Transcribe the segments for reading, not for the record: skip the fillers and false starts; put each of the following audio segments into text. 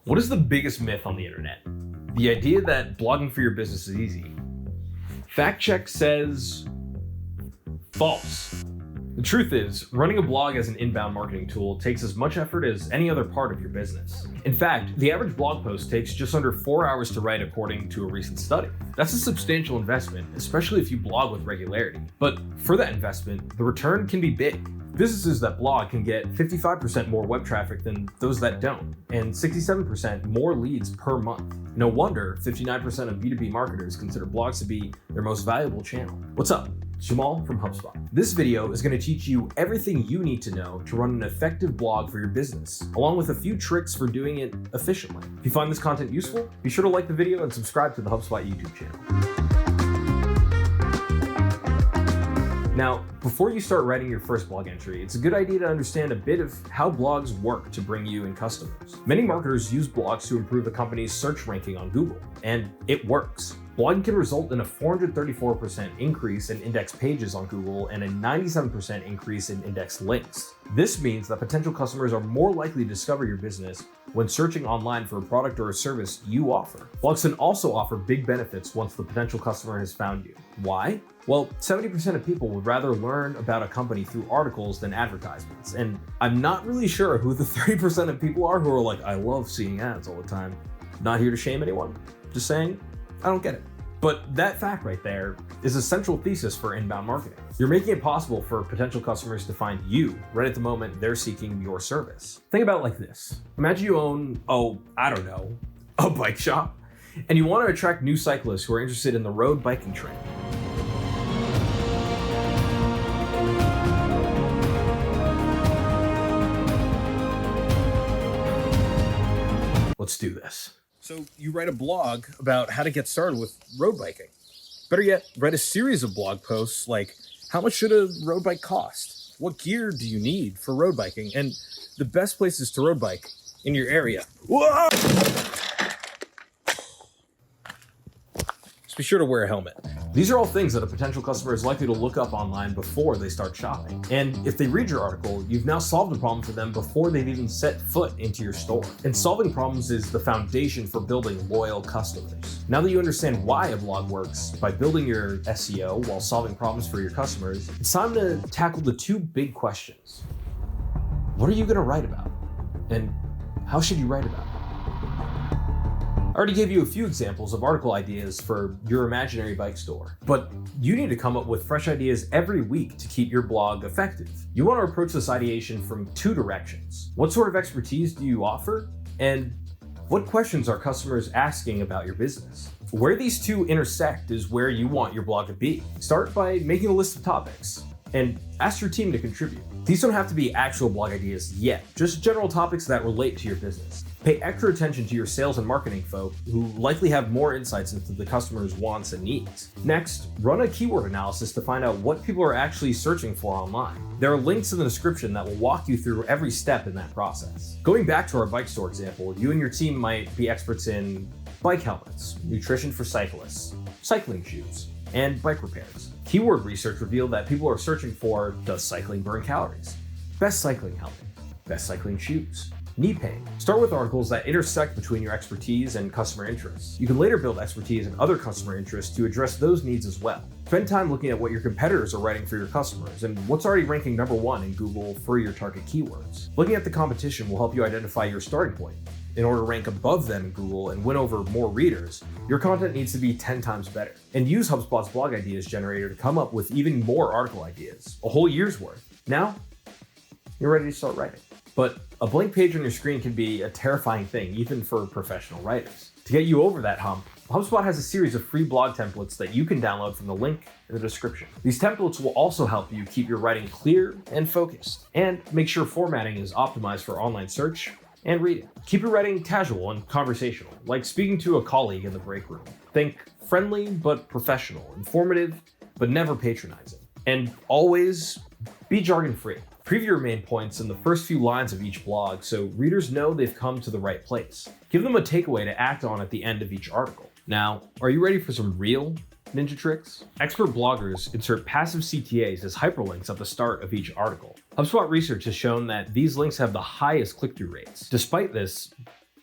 What is the biggest myth on the internet? The idea that blogging for your business is easy. Fact check says false. The truth is, running a blog as an inbound marketing tool takes as much effort as any other part of your business. In fact, the average blog post takes just under 4 hours to write according to a recent study. That's a substantial investment, especially if you blog with regularity. But for that investment, the return can be big. Businesses that blog can get 55% more web traffic than those that don't, and 67% more leads per month. No wonder 59% of B2B marketers consider blogs to be their most valuable channel. What's up? Jamal from HubSpot. This video is going to teach you everything you need to know to run an effective blog for your business, along with a few tricks for doing it efficiently. If you find this content useful, be sure to like the video and subscribe to the HubSpot YouTube channel. Now, before you start writing your first blog entry, it's a good idea to understand a bit of how blogs work to bring you in customers. Many marketers use blogs to improve a company's search ranking on Google, and it works. Blogging can result in a 434% increase in index pages on Google and a 97% increase in index links. This means that potential customers are more likely to discover your business when searching online for a product or a service you offer. Blogs can also offer big benefits once the potential customer has found you. Why? Well, 70% of people would rather learn about a company through articles than advertisements. And I'm not really sure who the 30% of people are who are like, I love seeing ads all the time. Not here to shame anyone. Just saying, I don't get it. But that fact right there is a central thesis for inbound marketing. You're making it possible for potential customers to find you right at the moment they're seeking your service. Think about it like this. Imagine you own, a bike shop, and you want to attract new cyclists who are interested in the road biking trend. Let's do this. So you write a blog about how to get started with road biking. Better yet, write a series of blog posts like, how much should a road bike cost? What gear do you need for road biking? And the best places to road bike in your area. Whoa! Just be sure to wear a helmet. These are all things that a potential customer is likely to look up online before they start shopping. And if they read your article, you've now solved a problem for them before they've even set foot into your store. And solving problems is the foundation for building loyal customers. Now that you understand why a blog works by building your SEO while solving problems for your customers, it's time to tackle the two big questions. What are you going to write about? And how should you write about it? I already gave you a few examples of article ideas for your imaginary bike store, but you need to come up with fresh ideas every week to keep your blog effective. You want to approach this ideation from two directions. What sort of expertise do you offer? And what questions are customers asking about your business? Where these two intersect is where you want your blog to be. Start by making a list of topics and ask your team to contribute. These don't have to be actual blog ideas yet, just general topics that relate to your business. Pay extra attention to your sales and marketing folk who likely have more insights into the customer's wants and needs. Next, run a keyword analysis to find out what people are actually searching for online. There are links in the description that will walk you through every step in that process. Going back to our bike store example, you and your team might be experts in bike helmets, nutrition for cyclists, cycling shoes, and bike repairs. Keyword research revealed that people are searching for, does cycling burn calories? Best cycling helmet, best cycling shoes, knee pain. Start with articles that intersect between your expertise and customer interests. You can later build expertise in other customer interests to address those needs as well. Spend time looking at what your competitors are writing for your customers and what's already ranking #1 in Google for your target keywords. Looking at the competition will help you identify your starting point. In order to rank above them in Google and win over more readers, your content needs to be 10 times better. And use HubSpot's blog ideas generator to come up with even more article ideas, a whole year's worth. Now, you're ready to start writing. But a blank page on your screen can be a terrifying thing, even for professional writers. To get you over that hump, HubSpot has a series of free blog templates that you can download from the link in the description. These templates will also help you keep your writing clear and focused, and make sure formatting is optimized for online search and reading. Keep your writing casual and conversational, like speaking to a colleague in the break room. Think friendly but professional, informative but never patronizing. And always be jargon-free. Preview your main points in the first few lines of each blog so readers know they've come to the right place. Give them a takeaway to act on at the end of each article. Now, are you ready for some real ninja tricks? Expert bloggers insert passive CTAs as hyperlinks at the start of each article. HubSpot research has shown that these links have the highest click-through rates. Despite this,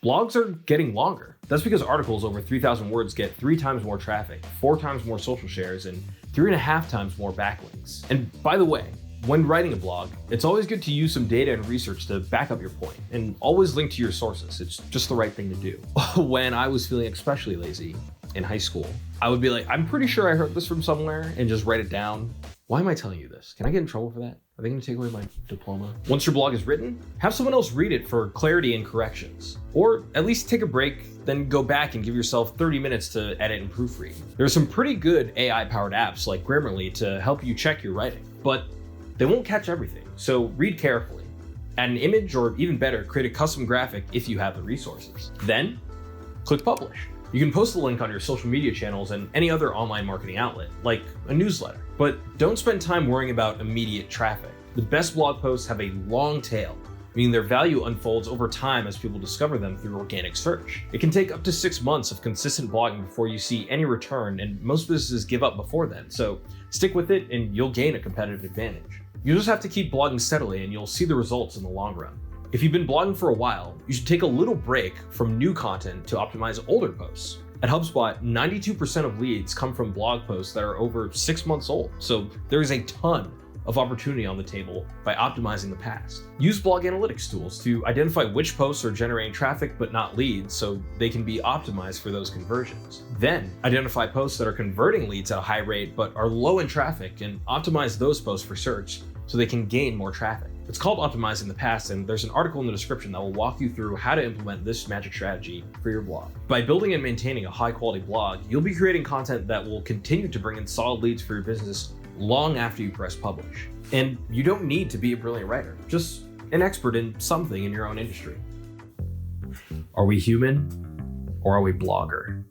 Blogs are getting longer. That's because articles over 3,000 words get 3 times more traffic, 4 times more social shares, and 3.5 times more backlinks. And by the way, when writing a blog, it's always good to use some data and research to back up your point, and always link to your sources. It's just the right thing to do. When I was feeling especially lazy in high school, I would be like, I'm pretty sure I heard this from somewhere, and just write it down. Why am I telling you this? Can I get in trouble for that? Are they gonna take away my diploma? Once your blog is written, have someone else read it for clarity and corrections. Or at least take a break, then go back and give yourself 30 minutes to edit and proofread. There are some pretty good AI-powered apps like Grammarly to help you check your writing, but they won't catch everything, so read carefully. Add an image, or even better, create a custom graphic if you have the resources. Then, click publish. You can post the link on your social media channels and any other online marketing outlet, like a newsletter. But don't spend time worrying about immediate traffic. The best blog posts have a long tail, meaning their value unfolds over time as people discover them through organic search. It can take up to 6 months of consistent blogging before you see any return, and most businesses give up before then, so stick with it and you'll gain a competitive advantage. You just have to keep blogging steadily and you'll see the results in the long run. If you've been blogging for a while, you should take a little break from new content to optimize older posts. At HubSpot, 92% of leads come from blog posts that are over 6 months old, so there is a ton of opportunity on the table by optimizing the past. Use blog analytics tools to identify which posts are generating traffic but not leads, so they can be optimized for those conversions. Then identify posts that are converting leads at a high rate but are low in traffic and optimize those posts for search so they can gain more traffic. It's called optimizing the past, and there's an article in the description that will walk you through how to implement this magic strategy for your blog. By building and maintaining a high quality blog, you'll be creating content that will continue to bring in solid leads for your business long after you press publish. And you don't need to be a brilliant writer, just an expert in something in your own industry. Are we human or are we blogger?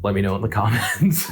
Let me know in the comments.